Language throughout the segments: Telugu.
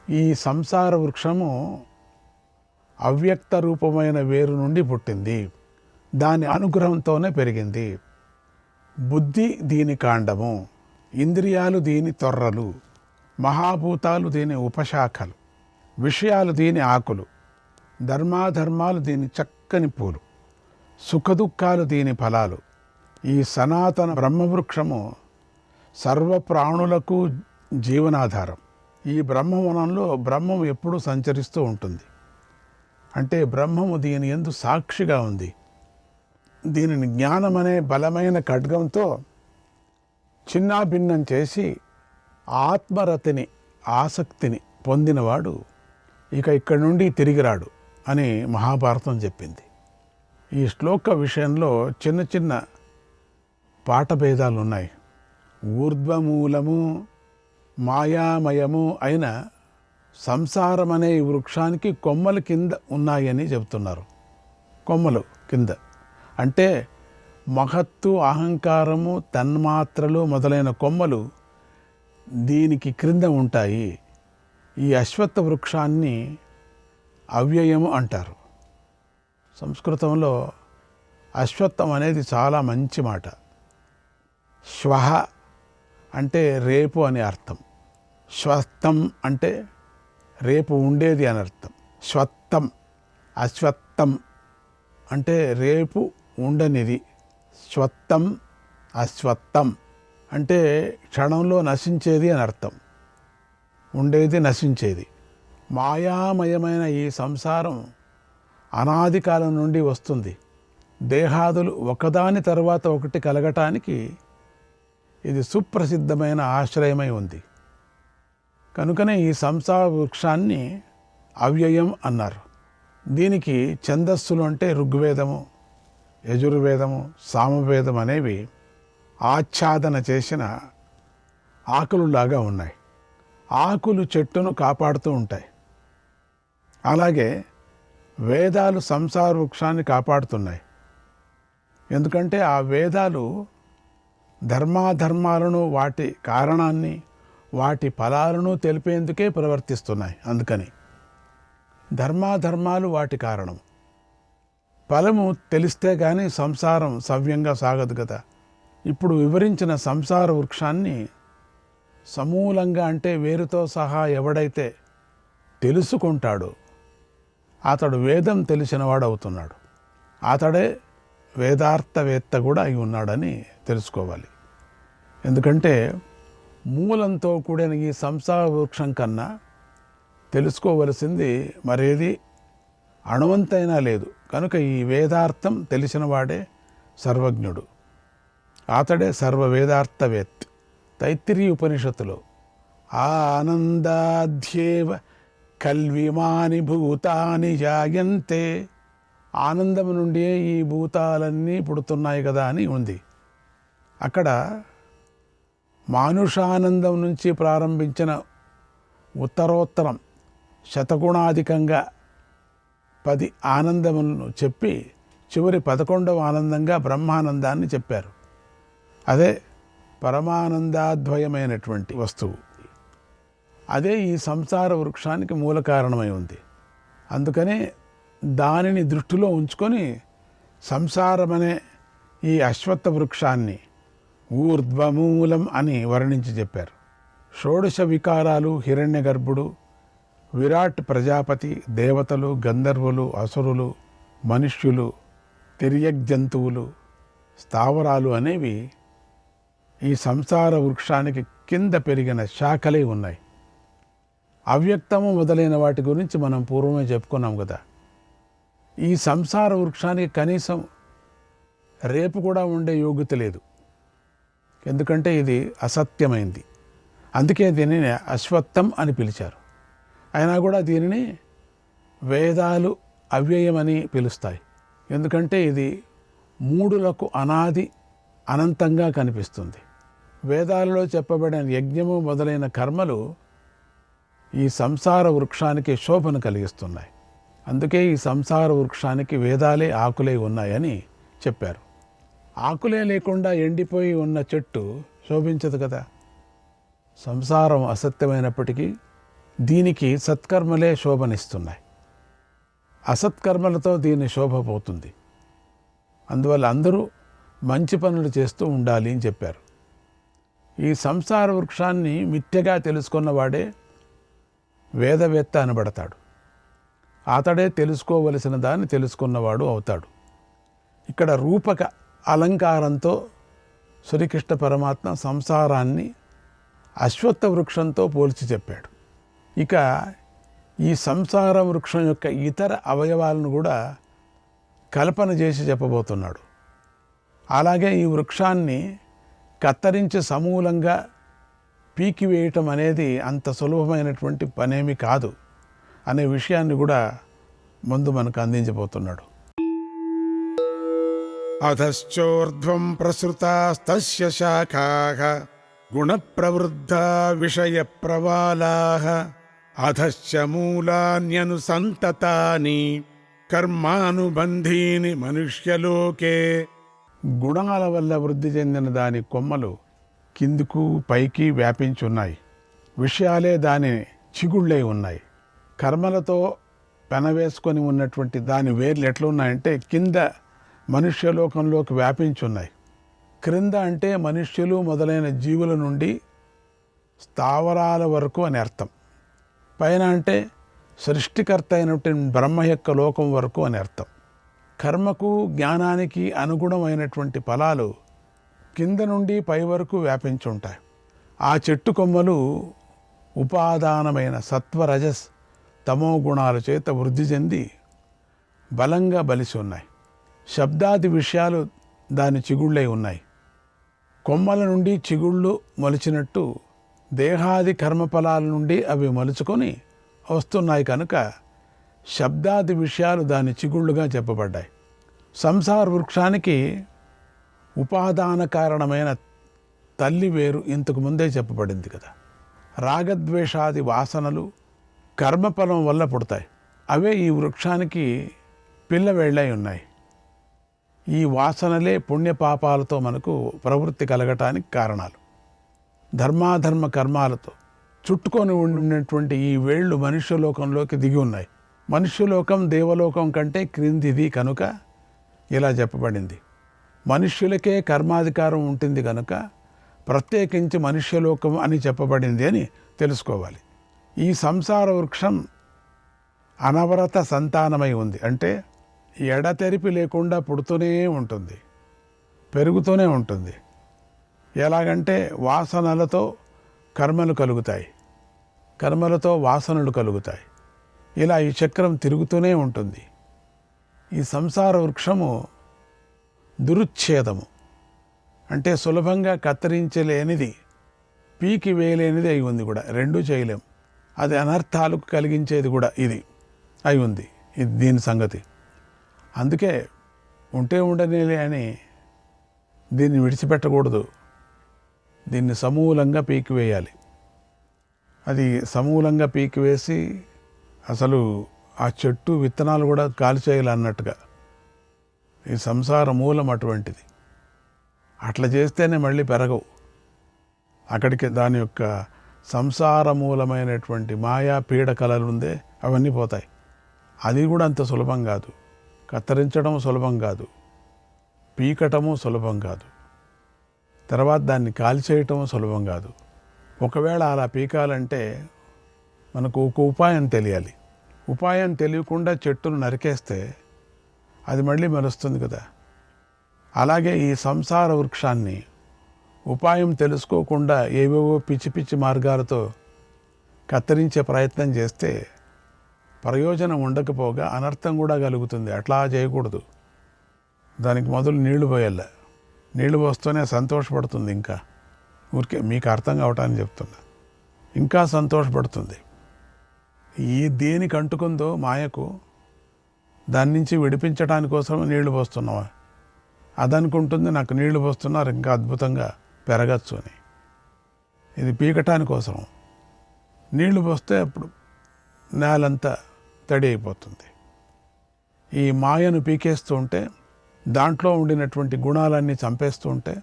ఈ సంసార వృక్షము అవ్యక్త రూపమైన వేరు నుండి పుట్టింది. దాని అనుగ్రహంతోనే పెరిగింది. బుద్ధి దీని కాండము, ఇంద్రియాలు దీని తొర్రలు, మహాభూతాలు దీని ఉపశాఖలు, విషయాలు దీని ఆకులు, ధర్మాధర్మాలు దీని చక్కని పూలు, సుఖదుఖాలు దీని ఫలాలు. ఈ సనాతన బ్రహ్మవృక్షము సర్వప్రాణులకు జీవనాధారం. ఈ బ్రహ్మవనంలో బ్రహ్మం ఎప్పుడూ సంచరిస్తూ ఉంటుంది. అంటే బ్రహ్మము దీని యందు సాక్షిగా ఉంది. దీనిని జ్ఞానమనే బలమైన ఖడ్గంతో చిన్నాభిన్నం చేసి ఆత్మరతిని, ఆసక్తిని పొందినవాడు ఇక ఇక్కడి నుండి తిరిగిరాడు అని మహాభారతం చెప్పింది. ఈ శ్లోక విషయంలో చిన్న చిన్న పాఠభేదాలు ఉన్నాయి. ఊర్ధ్వమూలము మాయామయము అయిన సంసారం అనే ఈ వృక్షానికి కొమ్మలు కింద ఉన్నాయని చెబుతున్నారు. కొమ్మలు కింద అంటే మహత్తు, అహంకారము, తన్మాత్రలు మొదలైన కొమ్మలు దీనికి క్రింద ఉంటాయి. ఈ అశ్వత్థ వృక్షాన్ని అవ్యయము అంటారు. సంస్కృతంలో అశ్వత్థం అనేది చాలా మంచి మాట. శ్వః అంటే రేపు అని అర్థం. శ్వత్థం అంటే రేపు ఉండేది అని అర్థం. శ్వత్థం, అశ్వత్థం అంటే రేపు ఉండనిది. శ్వత్థం, అశ్వత్థం అంటే క్షణంలో నశించేది అని అర్థం. ఉండేది, నశించేది. మాయామయమైన ఈ సంసారం అనాది కాలం నుండి వస్తుంది. దేహాదులు ఒకదాని తర్వాత ఒకటి కలగటానికి ఇది సుప్రసిద్ధమైన ఆశ్రయమై ఉంది. కనుకనే ఈ సంసార వృక్షాన్ని అవ్యయం అన్నారు. దీనికి ఛందస్సులు అంటే ఋగ్వేదము, యజుర్వేదము, సామవేదం అనేవి ఆచ్ఛాదన చేసిన ఆకులులాగా ఉన్నాయి. ఆకులు చెట్టును కాపాడుతూ ఉంటాయి. అలాగే వేదాలు సంసార వృక్షాన్ని కాపాడుతున్నాయి. ఎందుకంటే ఆ వేదాలు ధర్మాధర్మాలను, వాటి కారణాన్ని, వాటి ఫలాలను తెలిపేందుకే ప్రవర్తిస్తున్నాయి. అందుకని ధర్మాధర్మాలు వాటి కారణం. ఫలము తెలిస్తే కానీ సంసారం సవ్యంగా సాగదు కదా. ఇప్పుడు వివరించిన సంసార వృక్షాన్ని సమూలంగా అంటే వేరుతో సహా ఎవడైతే తెలుసుకుంటాడో అతడు వేదం తెలిసినవాడు అవుతున్నాడు. అతడే వేదార్థవేత్త కూడా అయి ఉన్నాడని తెలుసుకోవాలి. ఎందుకంటే మూలంతో కూడిన ఈ సంసార వృక్షం కన్నా తెలుసుకోవలసింది మరేది అణువంతైనా లేదు. కనుక ఈ వేదార్థం తెలిసినవాడే సర్వజ్ఞుడు, అతడే సర్వ వేదార్థవేత్త. తైత్తిరీయ ఉపనిషత్తులో ఆనందాధ్యేవ కల్విమాని భూతాని జాయంతే, ఆనందం నుండే ఈ భూతాలన్నీ పుడుతున్నాయి కదా అని ఉంది. అక్కడ మానుషానందం నుంచి ప్రారంభించిన ఉత్తరోత్తరం శతగుణాధికంగా 10 ఆనందములను చెప్పి చివరి 11వ ఆనందంగా బ్రహ్మానందాన్ని చెప్పారు. అదే పరమానందాద్వయమైనటువంటి వస్తువు. అదే ఈ సంసార వృక్షానికి మూల కారణమై ఉంది. అందుకనే దానిని దృష్టిలో ఉంచుకొని సంసారమనే ఈ అశ్వత్థ వృక్షాన్ని ఊర్ధ్వమూలం అని వర్ణించి చెప్పారు. షోడశ వికారాలు, హిరణ్య గర్భుడు, విరాట్ ప్రజాపతి, దేవతలు, గంధర్వులు, అసురులు, మనుష్యులు, తిర్యగ్జంతువులు, స్థావరాలు అనేవి ఈ సంసార వృక్షానికి కింద పెరిగిన శాఖలే ఉన్నాయి. అవ్యక్తము మొదలైన వాటి గురించి మనం పూర్వమే చెప్పుకున్నాం కదా. ఈ సంసార వృక్షానికి కనీసం రేపు కూడా ఉండే యోగ్యత లేదు. ఎందుకంటే ఇది అసత్యమైంది. అందుకే దీనిని అశ్వత్థం అని పిలిచారు. అయినా కూడా దీనిని వేదాలు అవ్యయమని పిలుస్తాయి. ఎందుకంటే ఇది మూడులకు అనాది అనంతంగా కనిపిస్తుంది. వేదాలలో చెప్పబడిన యజ్ఞము మొదలైన కర్మలు ఈ సంసార వృక్షానికి శోభను కలిగిస్తున్నాయి. అందుకే ఈ సంసార వృక్షానికి వేదాలే ఆకులే ఉన్నాయని చెప్పారు. ఆకులే లేకుండా ఎండిపోయి ఉన్న చెట్టు శోభించదు కదా. సంసారం అసత్యమైనప్పటికీ దీనికి సత్కర్మలే శోభనిస్తున్నాయి. అసత్కర్మలతో దీని శోభ పోతుంది. అందువల్ల అందరూ మంచి పనులు చేస్తూ ఉండాలి అని చెప్పారు. ఈ సంసార వృక్షాన్ని మిథ్యగా తెలుసుకున్నవాడే వేదవేత్త అనబడతాడు. అతడే తెలుసుకోవలసిన దాన్ని తెలుసుకున్నవాడు అవుతాడు. ఇక్కడ రూపక అలంకారంతో శ్రీకృష్ణ పరమాత్మ సంసారాన్ని అశ్వత్థ వృక్షంతో పోల్చి చెప్పాడు. ఇక ఈ సంసార వృక్షం యొక్క ఇతర అవయవాలను కూడా కల్పన చేసి చెప్పబోతున్నాడు. అలాగే ఈ వృక్షాన్ని కత్తిరించి సమూలంగా పీకివేయటం అనేది అంత సులభమైనటువంటి పనేమి కాదు అనే విషయాన్ని కూడా ముందు మనకు అందించబోతున్నాడు. అధశ్చోర్ధ్వం ప్రసృతాస్తస్య శాఖాః గుణప్రవృద్ధా విషయప్రవాలాః అధశ్చ మూలాన్యనుసంతతాని కర్మానుబంధీని మనుష్యలోకే. గుణాల వల్ల వృద్ధి చెందిన దాని కొమ్మలు కిందకు పైకి వ్యాపించున్నాయి. విషయాలే దాని చిగుళ్ళై ఉన్నాయి. కర్మలతో పెనవేసుకొని ఉన్నటువంటి దాని వేర్లు ఎట్లున్నాయంటే కింద మనుష్యలోకంలోకి వ్యాపించున్నాయి. క్రింద అంటే మనుష్యులు మొదలైన జీవుల నుండి స్థావరాల వరకు అని అర్థం. పైన అంటే సృష్టికర్త అయినటువంటి బ్రహ్మ యొక్క లోకం వరకు అని అర్థం. కర్మకు జ్ఞానానికి అనుగుణమైనటువంటి ఫలాలు కింద నుండి పై వరకు వ్యాపించుంటాయి. ఆ చెట్టు కొమ్మలు ఉపాదానమైన సత్వరజస్ తమో గుణాల చేత వృద్ధి చెంది బలంగా బలిసి ఉన్నాయి. శబ్దాది విషయాలు దాని చిగుళ్ళై ఉన్నాయి. కొమ్మల నుండి చిగుళ్ళు మొలిచినట్టు దేహాది కర్మఫలాల నుండి అవి మొలుచుకొని వస్తున్నాయి కనుక శబ్దాది విషయాలు దాని చిగుళ్ళుగా చెప్పబడ్డాయి. సంసార వృక్షానికి ఉపాదాన కారణమైన తల్లి వేరు ఇంతకు ముందే చెప్పబడింది కదా. రాగద్వేషాది వాసనలు కర్మఫలం వల్ల పుడతాయి. అవే ఈ వృక్షానికి పిల్లవేళ్ళై ఉన్నాయి. ఈ వాసనలే పుణ్యపాపాలతో మనకు ప్రవృత్తి కలగటానికి కారణాలు. ధర్మాధర్మ కర్మాలతో చుట్టుకొని ఉన్నటువంటి ఈ వేళ్ళు మనుష్యలోకంలోకి దిగి ఉన్నాయి. మనుష్యలోకం దేవలోకం కంటే క్రిందిది కనుక ఇలా చెప్పబడింది. మనుష్యులకే కర్మాధికారం ఉంటుంది కనుక ప్రత్యేకించి మనుష్యలోకం అని చెప్పబడింది అని తెలుసుకోవాలి. ఈ సంసార వృక్షం అనవరత సంతానమై ఉంది. అంటే ఎడతెరిపి లేకుండా పుడుతూనే ఉంటుంది, పెరుగుతూనే ఉంటుంది. ఎలాగంటే వాసనలతో కర్మలు కలుగుతాయి, కర్మలతో వాసనలు కలుగుతాయి. ఇలా ఈ చక్రం తిరుగుతూనే ఉంటుంది. ఈ సంసార వృక్షము దురుచ్ఛేదము అంటే సులభంగా కత్తిరించలేనిది, పీకి వేయలేనిది అయి ఉంది కూడా. రెండూ చేయలేం. అది అనర్థాలకు కలిగించేది కూడా ఇది అయి ఉంది. ఇది దీని సంగతి. అందుకే ఉంటే ఉండనేలే అని దీన్ని విడిచిపెట్టకూడదు. దీన్ని సమూలంగా పీకివేయాలి. అది సమూలంగా పీకివేసి అసలు ఆ చెట్టు విత్తనాలు కూడా కాల్చేయాలి అన్నట్టుగా. ఈ సంసార మూలం అటువంటిది. అట్లా చేస్తేనే మళ్ళీ పెరగవు. అక్కడికి దాని యొక్క సంసార మూలమైనటువంటి మాయా పీడకలలు ఉందే అవన్నీ పోతాయి. అది కూడా అంత సులభం కాదు. కత్తిరించడం సులభం కాదు, పీకటము సులభం కాదు, తర్వాత దాన్ని కాల్చేయటం సులభం కాదు. ఒకవేళ అలా పీకాలంటే మనకు ఒక ఉపాయం తెలియాలి. ఉపాయం తెలియకుండా చెట్టును నరికేస్తే అది మళ్ళీ మెలుస్తుంది కదా. అలాగే ఈ సంసార వృక్షాన్ని ఉపాయం తెలుసుకోకుండా ఏవేవో పిచ్చి పిచ్చి మార్గాలతో కత్తిరించే ప్రయత్నం చేస్తే ప్రయోజనం ఉండకపోగా అనర్థం కూడా కలుగుతుంది. అట్లా చేయకూడదు. దానికి మొదలు నీళ్లు పోయాల. నీళ్లు పోస్తూనే సంతోషపడుతుంది. ఇంకా ఊరికే మీకు అర్థం కావటానికి చెప్తున్నా. ఇంకా సంతోషపడుతుంది. ఈ దేనికి అంటుకుందో మాయకు దాని నుంచి విడిపించడానికి కోసం నీళ్లు పోస్తున్నావా, అదనుకుంటుంది నాకు నీళ్లు పోస్తున్నారు ఇంకా అద్భుతంగా పెరగచ్చు అని. ఇది పీకటాని కోసం. నీళ్లు పోస్తే అప్పుడు నేలంతా తడి అయిపోతుంది. ఈ మాయను పీకేస్తూ ఉంటే దాంట్లో ఉండినటువంటి గుణాలన్నీ చంపేస్తూ ఉంటే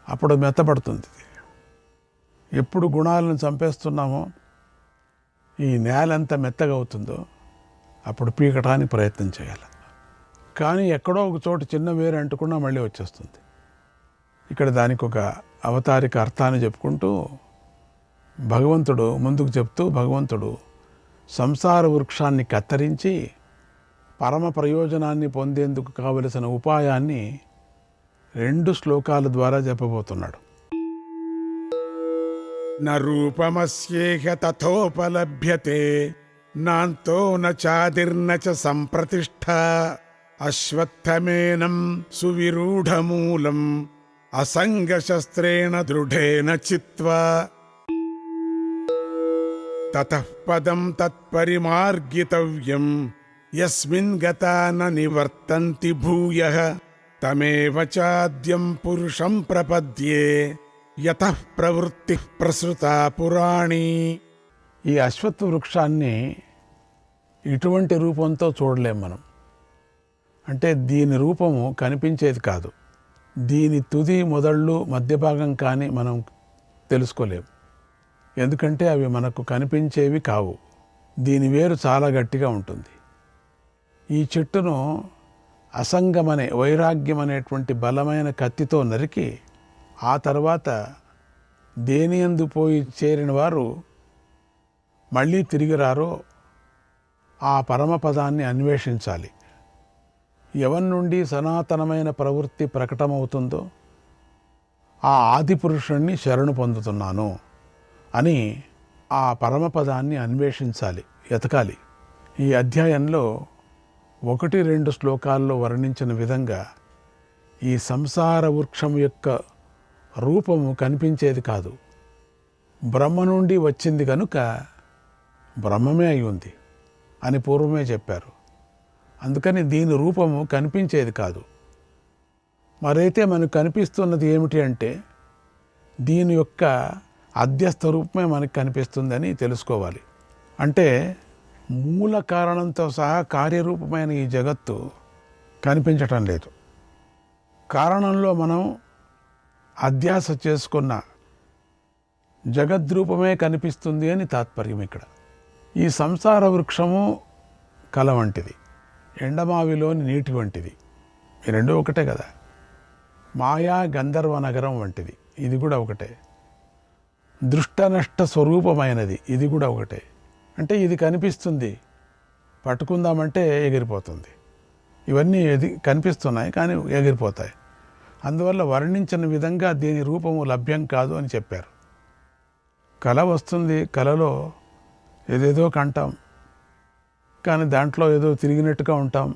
అప్పుడు మెత్తబడుతుంది. ఎప్పుడు గుణాలను చంపేస్తున్నామో ఈ నేల ఎంత మెత్తగా అవుతుందో అప్పుడు పీకటానికి ప్రయత్నం చేయాలి. కానీ ఎక్కడో ఒక చోట చిన్న వేరు అంటుకున్నా మళ్ళీ వచ్చేస్తుంది. ఇక్కడ దానికి ఒక అవతారిక అర్థాన్ని చెప్పుకుంటూ భగవంతుడు ముందుకు చెప్తూ, భగవంతుడు సంసార వృక్షాన్ని కత్తిరించి పరమ ప్రయోజనాన్ని పొందేందుకు కావలసిన ఉపాయాన్ని 2 శ్లోకాల ద్వారా చెప్పబోతున్నాడు. న రూపమస్యేహ తథోపలభ్యతే నాంతో న చాదిర్న చ సంప్రతిష్ఠ అశ్వత్థమేనం సువిరూఢమూలం అసంగశస్త్రేణ దృఢేన చిత్వా తతః పదం తత్పరిమార్గితవ్యం యస్మిన్ గతా న నివర్తంతి భూయః తమేవ చాద్యం పురుషం ప్రపద్యే యతః ప్రవృత్తి ప్రసృతా పురాణి. ఈ అశ్వత్థ వృక్షాన్ని ఇటువంటి రూపంతో చూడలేం మనం. అంటే దీని రూపము కనిపించేది కాదు. దీని తుది మొదళ్ళు మధ్య భాగం కానీ మనం తెలుసుకోలేము. ఎందుకంటే అవి మనకు కనిపించేవి కావు. దీని వేరు చాలా గట్టిగా ఉంటుంది. ఈ చెట్టును అసంగమనే వైరాగ్యం అనేటువంటి బలమైన కత్తితో నరికి ఆ తర్వాత దేనియందు పోయి చేరిన వారు మళ్ళీ తిరిగి రారో ఆ పరమపదాన్ని అన్వేషించాలి. ఎవరి నుండి సనాతనమైన ప్రవృత్తి ప్రకటమవుతుందో ఆ ఆదిపురుషుణ్ణి శరణు పొందుతున్నాను అని ఆ పరమపదాన్ని అన్వేషించాలి, ఎతకాలి. ఈ అధ్యాయంలో 1-2 శ్లోకాల్లో వర్ణించిన విధంగా ఈ సంసార వృక్షం యొక్క రూపము కనిపించేది కాదు. బ్రహ్మ నుండి వచ్చింది కనుక బ్రహ్మమే అయి ఉంది అని పూర్వమే చెప్పారు. అందుకని దీని రూపము కనిపించేది కాదు. మరైతే మనకు కనిపిస్తున్నది ఏమిటి అంటే దీని యొక్క అధ్యస్థ రూపమే మనకు కనిపిస్తుందని తెలుసుకోవాలి. అంటే మూల కారణంతో సహా కార్యరూపమైన ఈ జగత్తు కనిపించటం లేదు. కారణంలో మనం అధ్యాస చేసుకున్న జగద్రూపమే కనిపిస్తుంది అని తాత్పర్యం. ఇక్కడ ఈ సంసార వృక్షము కల వంటిది, ఎండమావిలోని నీటి వంటిది. ఈ రెండు ఒకటే కదా. మాయా గంధర్వ నగరం వంటిది, ఇది కూడా ఒకటే. దృష్టనష్ట స్వరూపమైనది, ఇది కూడా ఒకటే. అంటే ఇది కనిపిస్తుంది, పట్టుకుందామంటే ఎగిరిపోతుంది. ఇవన్నీ కనిపిస్తున్నాయి కానీ ఎగిరిపోతాయి. అందువల్ల వర్ణించిన విధంగా దీని రూపము లభ్యం కాదు అని చెప్పారు. కళ వస్తుంది, కళలో ఏదేదో కంటాం, కానీ దాంట్లో ఏదో తిరిగినట్టుగా ఉంటాం.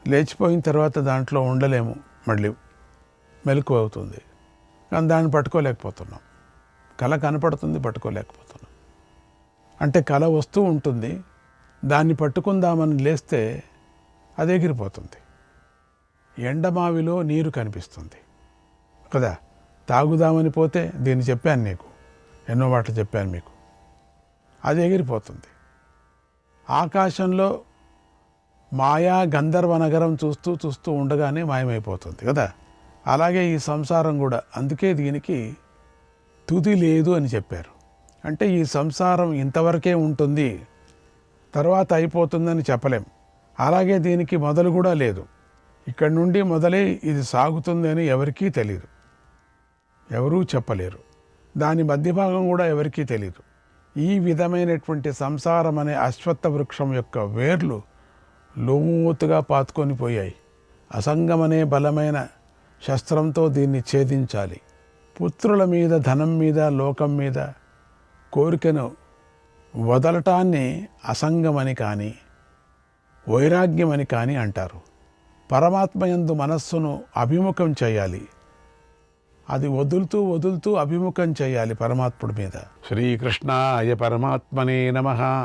లేచిపోయిన తర్వాత దాంట్లో ఉండలేము, మళ్ళీ మెలకువ అవుతుంది. కానీ దాన్ని పట్టుకోలేకపోతున్నాం. కళ కనపడుతుంది, పట్టుకోలేకపోతున్నాం. అంటే కళ వస్తూ ఉంటుంది, దాన్ని పట్టుకుందామని లేస్తే అది ఎగిరిపోతుంది. ఎండమావిలో నీరు కనిపిస్తుంది కదా, తాగుదామని పోతే దీన్ని చెప్పాను నీకు, ఎన్నో మాటలు చెప్పాను మీకు, అది ఎగిరిపోతుంది. ఆకాశంలో మాయా గంధర్వ నగరం చూస్తూ చూస్తూ ఉండగానే మాయమైపోతుంది కదా. అలాగే ఈ సంసారం కూడా. అందుకే దీనికి తుది లేదు అని చెప్పారు. అంటే ఈ సంసారం ఇంతవరకే ఉంటుంది, తర్వాత అయిపోతుందని చెప్పలేం. అలాగే దీనికి మొదలు కూడా లేదు. ఇక్కడి నుండి మొదలై ఇది సాగుతుంది అని ఎవరికీ తెలియదు, ఎవరూ చెప్పలేరు. దాని మధ్య భాగం కూడా ఎవరికీ తెలియదు. ఈ విధమైనటువంటి సంసారం అనే అశ్వత్థ వృక్షం యొక్క వేర్లు లోతుగా పాతుకొని పోయాయి. అసంగమనే బలమైన శస్త్రంతో దీన్ని ఛేదించాలి. పుత్రుల మీద, ధనం మీద, లోకం మీద కోరికను వదలటాన్ని అసంగమని కానీ వైరాగ్యమని కానీ అంటారు. పరమాత్మయందు మనస్సును అభిముఖం చేయాలి. అది వదులుతూ వదులుతూ అభిముఖం చేయాలి పరమాత్ముడి మీద. శ్రీకృష్ణాయ పరమాత్మనే నమః.